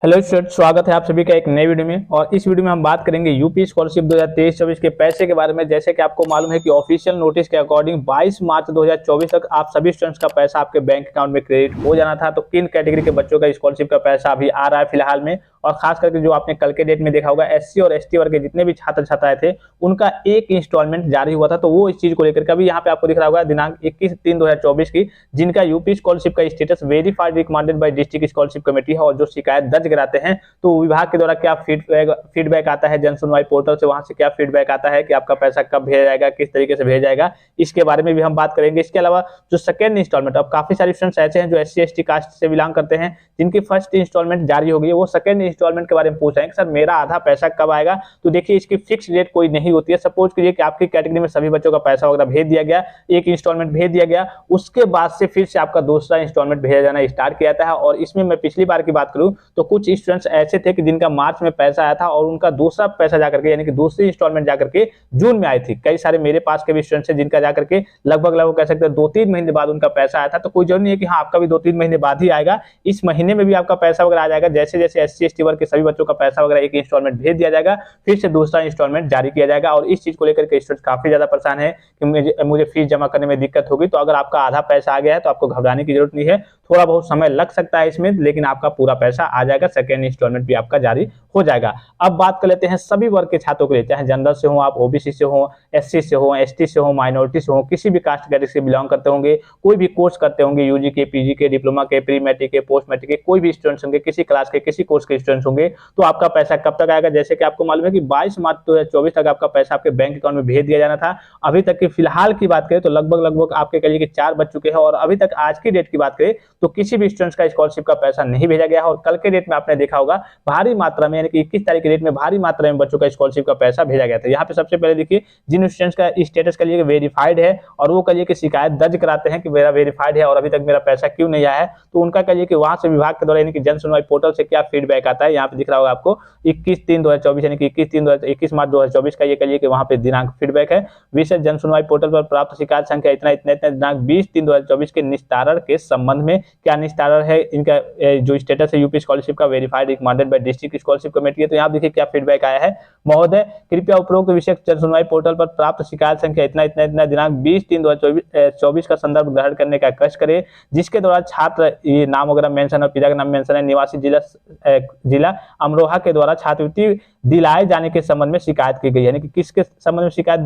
Hello student, स्वागत है आप सभी का एक नए वीडियो में। और इस वीडियो में हम बात करेंगे यूपी स्कॉलरशिप 2023-24 के पैसे के बारे में। जैसे कि आपको मालूम है कि ऑफिशियल नोटिस के अकॉर्डिंग 22 मार्च 2024 तक आप सभी स्टूडेंट्स का पैसा आपके बैंक अकाउंट में क्रेडिट हो जाना था। तो किन कैटेगरी के बच्चों का स्कॉलरशिप का पैसा अभी आ रहा है फिलहाल में, और खास करके जो आपने कल के डेट में देखा होगा एससी और एसटी वर्ग के जितने भी छात्र छात्राएं थे उनका एक इंस्टॉलमेंट जारी हुआ था। तो वो इस चीज को लेकर के अभी यहाँ पे आपको दिख रहा होगा दिनांक 21/3/2024 की, जिनका यूपी स्कॉलरशिप का status verified recommended by district scholarship committee है, और जो शिकायत दर्ज कराते हैं तो विभाग के द्वारा क्या फीडबैक आता है, जन सुनवाई पोर्टल से वहां से क्या फीडबैक आता है कि आपका पैसा कब भेजा जाएगा, किस तरीके से भेजा जाएगा, इसके बारे में भी हम बात करेंगे। इसके अलावा जो सेकंड इंस्टॉलमेंट, अब काफी सारे स्टूडेंट्स ऐसे हैं जो एससी एसटी कास्ट से बिलोंग करते हैं जिनकी फर्स्ट इंस्टॉलमेंट जारी हो गई है, वो सेकंड इंस्टॉलमेंट के बारे में पूछ रहे हैं कि सर मेरा आधा पैसा कब आएगा। तो देखिए इसकी फिक्स डेट कोई नहीं होती है। सपोज कीजिए कि आपकी कैटेगरी में सभी बच्चों का पैसा वगैरह भेज दिया गया, एक इंस्टॉलमेंट भेज दिया गया, उसके बाद से फिर से आपका दूसरा इंस्टॉलमेंट भेजा जाना स्टार्ट किया जाता है। और इसमें मैं पिछली बार की बात करूं तो कुछ स्टूडेंट्स ऐसे थे कि जिनका मार्च में पैसा आया था और उनका दूसरा पैसा जाकर के यानी कि दूसरी इंस्टॉलमेंट जाकर के जून में आई थी। कई सारे मेरे पास के भी स्टूडेंट्स हैं जिनका जाकर के लगभग कह सकते हैं 2-3 महीने बाद उनका पैसा आया था। तो कोई जरूरी नहीं है कि हाँ आपका भी 2-3 महीने बाद ही आएगा, इस महीने में भी आपका पैसा वगैरह आ जाएगा। जैसे जैसे एससी एसटी वर्ग के सभी बच्चों का पैसा वगैरह एक इंस्टॉलमेंट भेज दिया जाएगा, फिर से दूसरा इंस्टॉलमेंट जारी किया जाएगा। और इस चीज को लेकर के स्टूडेंट्स काफी ज्यादा परेशान है कि मुझे फीस जमा करने में दिक्कत होगी। तो अगर आपका आधा पैसा आ गया है तो आपको घबराने की जरूरत नहीं है, थोड़ा बहुत समय लग सकता है इसमें, लेकिन आपका पूरा पैसा आ जाएगा, सेकेंड इंस्टॉलमेंट भी आपका जारी हो जाएगा। अब बात कर लेते हैं सभी वर्ग के छात्रों के लिए, चाहे जनरल से हो, आप ओबीसी से हो, एससी से हो, एसटी से हो, माइनॉरिटी से हो, किसी भी कास्ट कैटेगरी से बिलोंग करते होंगे, कोई भी कोर्स करते होंगे, यूजी के, पीजी के, डिप्लोमा के, प्री मैट्रिक के, पोस्ट मैट्रिक के, कोई भी स्टूडेंट्स होंगे, किसी क्लास के, किसी कोर्स के स्टूडेंट्स होंगे, तो आपका पैसा कब तक आएगा। जैसे कि आपको मालूम है कि 22 मार्च 2024 तक आपका पैसा आपके बैंक अकाउंट में भेज दिया जाना था। अभी तक की फिलहाल की बात करें तो लगभग आपके कहिए कि 4 बज चुके हैं, और अभी तक आज की डेट की बात करें तो किसी भी स्टूडेंट्स का स्कॉलरशिप का पैसा नहीं भेजा गया है। और कल के डेट में आपने देखा होगा भारी मात्रा में यानी कि 21 तारीख की डेट में भारी मात्रा में बच्चों का स्कॉलरशिप का पैसा भेजा गया था। यहाँ पे सबसे पहले देखिए जिन स्टूडेंट्स का स्टेटस कहिए वेरीफाइड है और वो कहिए कि शिकायत दर्ज कराते हैं कि मेरा वेरीफाइड है और अभी तक मेरा पैसा क्यों नहीं आया है, तो उनका कहिए कि वहां से विभाग के द्वारा यानी कि जन सुनवाई पोर्टल से क्या फीडबैक आता है। यहाँ पे दिख रहा होगा आपको 21/3/2024 यानी कि 21 मार्च 2024 का ये कहिए कि वहां पे दिनांक फीडबैक है। विशेष जन सुनवाई पोर्टल पर प्राप्त शिकायत संख्या इतना इतना इतना दिनांक 20/3/2024 के निस्तारण के संबंध में क्या निस्तारण है इनका जो स्टेटस है यूपी स्कॉलरशिप का verified recommended by district scholarship committee है। तो यहाँ देखिए क्या फीडबैक आया है। महोदय कृपया उपरोक्त विशेष जन सुनवाई पोर्टल पर प्राप्त शिकायत संख्या इतना इतना इतना दिनांक 20/3/2024 का संदर्भ ग्रहण करने का कष्ट करे, जिसके द्वारा छात्र ये नाम वगैरह मेंशन और पिता का नाम मेंशन है, निवासी जिला अमरोहा के द्वारा छात्रवृत्ति दिलाए जाने के संबंध में शिकायत की गई है। यानी कि किसके संबंध में शिकायत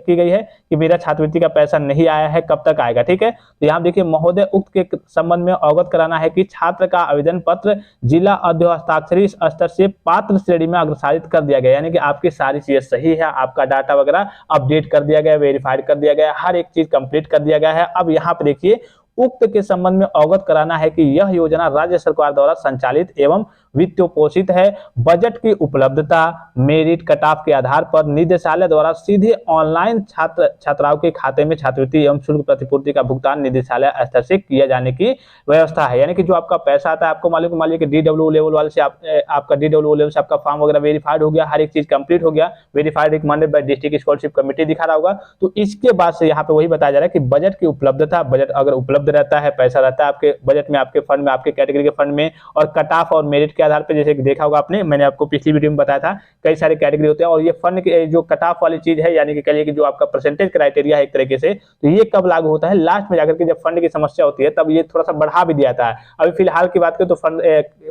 की गई है कि मेरा छात्रवृत्ति का पैसा नहीं आया है, कब तक आएगा। ठीक है, तो यहाँ देखिए महोदय उक्त के संबंध में अवगत कराना है कि छात्र का आवेदन पत्र जिला अध्यक्षताक्षरी स्तर से पात्र श्रेणी में अग्रसारित कर दिया गया, यानी कि आपकी सारी चीजें सही है, आपका डाटा वगैरह अपडेट कर दिया गया, वेरीफाइड कर दिया गया, हर एक चीज कंप्लीट कर दिया गया है। अब यहाँ पे देखिए उक्त के संबंध में अवगत कराना है कि यह योजना राज्य सरकार द्वारा संचालित एवं वित्तपोषित है। बजट की उपलब्धता मेरिट कट ऑफ के आधार पर निदेशालय द्वारा सीधे ऑनलाइन छात्राओं के खाते में छात्रवृत्ति एवं शुल्क प्रतिपूर्ति का भुगतान निदेशालय स्तर से किया जाने की व्यवस्था है। यानी कि जो आपका पैसा आता है, आपको मालूम है कि डीडब्ल्यू लेवल वाले से आपका डीडब्ल्यू लेवल से आपका फॉर्म वगैरह वेरीफाइड हो गया, हर एक चीज कंप्लीट हो गया, verified recommended by district scholarship committee दिखा रहा होगा। तो इसके बाद से यहाँ पे वही बताया जा रहा है कि बजट की उपलब्धता, बजट अगर उपलब्ध रहता है, पैसा रहता है आपके बजट में, आपके फंड में, आपके कैटेगरी के फंड में, और कट ऑफ और मेरिट के आधार पर, जैसे देखा होगा आपने, मैंने आपको पिछली वीडियो में बताया था कई सारे कैटेगरी होते हैं, और ये फंड के जो कट ऑफ वाली चीज है यानी कि कहिए कि जो आपका परसेंटेज क्राइटेरिया है एक तरीके से, तो ये कब लागू होता है, लास्ट में जाकर के जब फंड की समस्या होती है तब ये थोड़ा सा बढ़ा भी दिया जाता है। अभी फिलहाल की बात करें तो फंड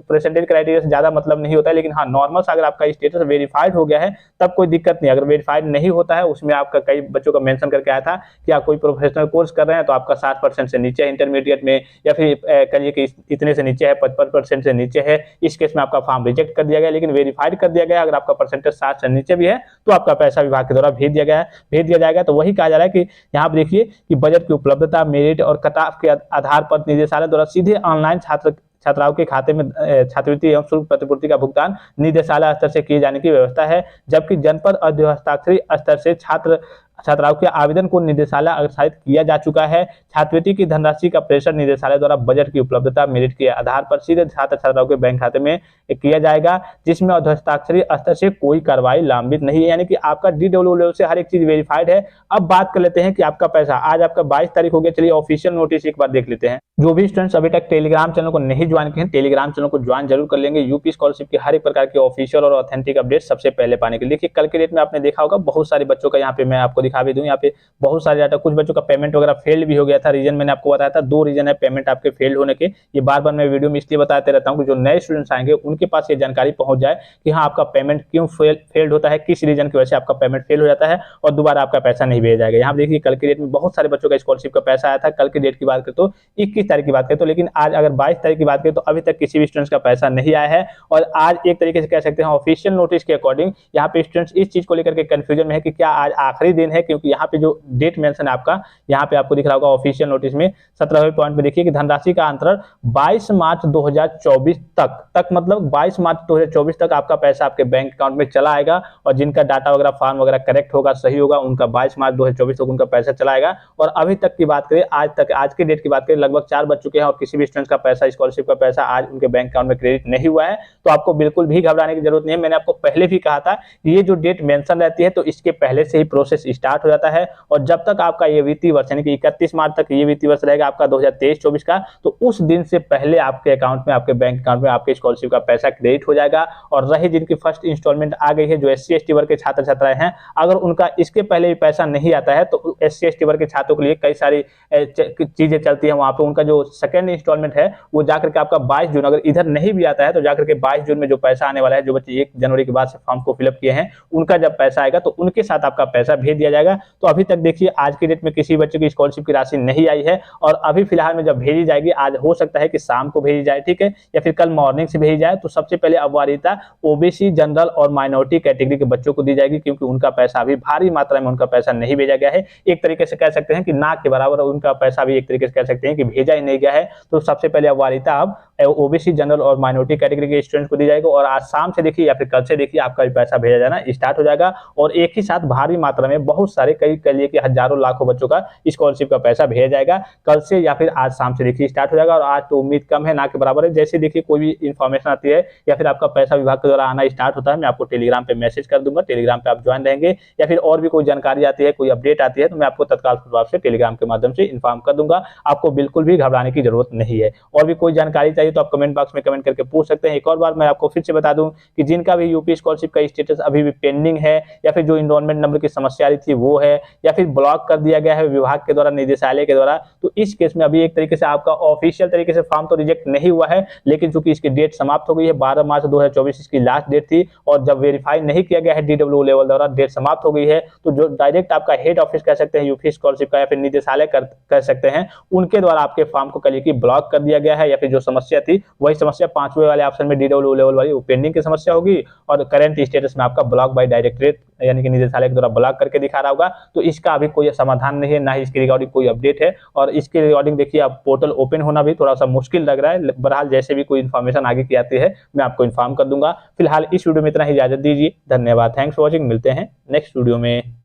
परसेंटेज क्राइटेरिया से ज्यादा मतलब नहीं होता है, लेकिन हाँ नॉर्मल अगर आपका स्टेटस वेरीफाइड हो गया है तब कोई दिक्कत नहीं। अगर वेरीफाइड नहीं होता है, उसमें आपका कई बच्चों का मेंशन करके आया था कि आप कोई प्रोफेशनल कोर्स कर रहे हैं तो आपका 60% से नीचे है इंटरमीडिएट में, या फिर कहिए कि इतने से नीचे है, 55% से नीचे है, इस केस में आपका फॉर्म रिजेक्ट कर दिया गया। लेकिन वेरीफाइड कर दिया गया, अगर आपका परसेंटेज 60 से नीचे भी है तो आपका पैसा विभाग के द्वारा भेज दिया जाएगा। तो वही कहा जा रहा है कि यहाँ पर देखिए कि बजट की उपलब्धता मेरिट और कट ऑफ के आधार पर निदेशालय द्वारा सीधे ऑनलाइन छात्राओं के खाते में छात्रवृत्ति एवं शुल्क प्रतिपूर्ति का भुगतान निदेशालय स्तर से किए जाने की व्यवस्था है, जबकि जनपद अध्यक्षताक्षरी स्तर से छात्राओं के आवेदन को निदेशालय अग्रसारित किया जा चुका है। छात्रवृत्ति की धनराशि का प्रेषण निदेशालय द्वारा बजट की उपलब्धता मेरिट के आधार पर सीधे छात्र छात्राओं के बैंक खाते में किया जाएगा, जिसमें हस्ताक्षरी स्तर से कोई कार्रवाई लंबित नहीं है, यानी कि आपका DWO लेवल से हर एक चीज वेरीफाइड है। अब बात कर लेते हैं कि आपका पैसा, आज आपका 22 तारीख हो गया, चलिए ऑफिशियल नोटिस एक बार देख लेते हैं। जो भी स्टूडेंट्स अभी तक टेलीग्राम चैनल को नहीं ज्वाइन किए हैं, टेलीग्राम चैनल को ज्वाइन जरूर कर लेंगे यूपी स्कॉलरशिप की हर एक प्रकार के ऑफिशियल और ऑथेंटिक अपडेट सबसे पहले पाने के लिए। देखिए कल के डेट में आपने देखा होगा बहुत सारे बच्चों का, यहाँ पे मैं आपको दिखा भी दूं, यहाँ पे बहुत सारे डाटा, कुछ बच्चों का पेमेंट वगैरह फेल भी हो गया था। रीजन मैंने आपको बताया था, 2 रीजन है पेमेंट आपके फेल होने के। ये बार बार मैं वीडियो में इसलिए बताते रहता हूँ कि जो नए स्टूडेंट्स आएंगे उनके पास ये जानकारी पहुंच जाए कि हाँ आपका पेमेंट क्यों फेल्ड होता है, किस रीजन की वजह से आपका पेमेंट फेल हो जाता है और दोबारा आपका पैसा नहीं भेजा जाएगा। यहाँ देखिए कल के डेट में बहुत सारे बच्चों का स्कॉलरशिप का पैसा आया था। कल की डेट की बात करें तो 21 तारीख की बात करें तो, लेकिन आज अगर 22 तारीख की बात करें तो अभी तक किसी भी स्टूडेंट्स का पैसा नहीं आया है। और आज एक तरीके से कह सकते हैं ऑफिशियल नोटिस के अकॉर्डिंग यहाँ पे स्टूडेंट्स इस चीज को लेकर के कंफ्यूजन में है कि क्या आज आखिरी दिन है, क्योंकि यहाँ पे जो डेट मेंशन है आपका, यहाँ पे आपको दिख रहा होगा ऑफिशियल नोटिस में 17वें पॉइंट पे देखिए कि धनराशि का अंतरण 22 मार्च 2024 तक मतलब 22 मार्च 2024 तक आपका पैसा आपके बैंक अकाउंट में चला आएगा। और जिनका डाटा वगैरह फॉर्म वगैरह करेक्ट होगा, सही होगा, उनका 22 मार्च 2024 तक उनका पैसा चला आएगा। और अभी तक की बात करें, आज के डेट की बात करें, लगभग 4 बज चुके हैं और किसी भी स्टूडेंट का पैसा, स्कॉलरशिप का पैसा आज उनके बैंक अकाउंट में क्रेडिट नहीं हुआ है। तो आपको बिल्कुल भी घबराने की जरूरत नहीं है। मैंने आपको पहले भी कहा था कि ये जो डेट मेंशन रहती है तो इसके पहले से ही प्रोसेस स्टार्ट हो जाता है। और जब तक आपका ये वित्तीय वर्ष यानी कि 31 मार्च तक ये वित्तीय वर्ष रहेगा आपका 2023-24 का, तो उस दिन से पहले आपके अकाउंट में, आपके बैंक अकाउंट में आपके स्कॉलरशिप का पैसा क्रेडिट हो जाएगा। और रही जिनकी फर्स्ट इंस्टॉलमेंट आ गई है, जो SC/ST वर्ग के छात्र छात्राएं हैं, अगर उनका इसके पहले भी पैसा नहीं आता है तो SC/ST वर्ग के छात्रों के लिए कई सारी चीजें चलती है। वहां पे उनका जो सेकंड इंस्टॉलमेंट है वो जाकर के आपका 22 जून, अगर इधर नहीं भी आता है तो जाकर के 22 जून में जो पैसा आने वाला है, जो बच्चे 1 जनवरी के बाद से फॉर्म को फिलअप किए हैं, उनका जब पैसा आएगा तो उनके साथ आपका पैसा भेज दिया जाएगा। तो अभी तक देखिए आज की डेट में किसी बच्चे की स्कॉलरशिप की राशि नहीं आई है और अभी फिलहाल में जब भेजी जाएगी, आज हो सकता है कि शाम को भेजी जाए, ठीक है, या फिर कल मॉर्निंग से भेजी जाए। तो सबसे पहले अववाहिता OBC, जनरल और माइनॉरिटी कैटेगरी के बच्चों को दी जाएगी, क्योंकि उनका पैसा अभी भारी मात्रा में उनका पैसा नहीं भेजा गया है। एक तरीके से कह सकते हैं कि ना के बराबर उनका पैसा भी एक तरीके से कह सकते हैं कि भेजा ही नहीं गया है। तो सबसे पहले अववाहिता अब OBC, जनरल और माइनॉरिटी कैटेगरी के स्टूडेंट्स को दी जाएगी और आज शाम से देखिए या फिर कल से देखिए आपका भी पैसा भेजा जाना स्टार्ट हो जाएगा। और एक ही साथ भारी मात्रा में बहुत सारे, कई कह लिए कि हजारों लाखों बच्चों का स्कॉलरशिप का पैसा भेजा जाएगा। कल से या फिर आज शाम से देखिए स्टार्ट हो जाएगा। और आज तो उम्मीद कम है, ना के बराबर है। जैसे देखिए कोई भी इंफॉर्मेशन आती है या फिर आपका पैसा विभाग के द्वारा आना स्टार्ट होता है, मैं आपको टेलीग्राम पे मैसेज कर दूंगा, टेलीग्राम पे आप ज्वाइन रहेंगे। या फिर और भी कोई जानकारी आती है, कोई अपडेट आती है, तो मैं आपको तत्काल प्रभाव से टेलीग्राम के माध्यम से इन्फॉर्म कर दूंगा। आपको बिल्कुल भी घबराने की जरूरत नहीं है। और भी कोई जानकारी चाहिए तो आप कमेंट बॉक्स में कमेंट करके पूछ सकते हैं। एक और बार मैं आपको फिर से बता दूं कि जिनका भी यूपी स्कॉलरशिप का स्टेटस अभी भी पेंडिंग है, या फिर जो एनरोलमेंट नंबर की समस्या आ रही थी वो है, या फिर ब्लॉक कर दिया गया है विभाग के द्वारा, निदेशालय के द्वारा, तो इस केस में अभी एक तरीके से आपका ऑफिशियल तरीके से फॉर्म तो रिजेक्ट नहीं हुआ है, लेकिन चूंकि इसकी डेट समाप्त हो गई है, 12 मार्च 2024 इसकी लास्ट डेट थी। और जब वेरीफाई नहीं किया गया है DWO लेवल द्वारा, डेट समाप्त हो गई है, तो जो डायरेक्ट आपका हेड ऑफिस कह सकते हैं यूपी स्कॉलरशिप का, या फिर निदेशालय कह सकते हैं, उनके द्वारा आपके फॉर्म को कल की ब्लॉक कर दिया गया है। या फिर जो समस्या थी वही समस्या 5वें वाले ऑप्शन में DWO लेवल वाली पेंडिंग की समस्या होगी, और करंट स्टेटस में आपका ब्लॉक बाय डायरेक्टरेट यानी कि निदेशालय के द्वारा ब्लॉक करके दिखा रहा होगा। तो इसका अभी कोई समाधान नहीं है, ना ही इसके रिगार्डिंग कोई अपडेट है। और इसके रिगार्डिंग देखिए आप पोर्टल ओपन होना भी थोड़ा सा मुश्किल लग रहा है। बहरहाल जैसे भी कोई इन्फॉर्मेशन आगे की आती है मैं आपको इन्फॉर्म कर दूंगा। फिलहाल इस वीडियो में इतना ही, इजाजत दीजिए, धन्यवाद, थैंक्स फॉर वॉचिंग। मिलते हैं नेक्स्ट वीडियो में।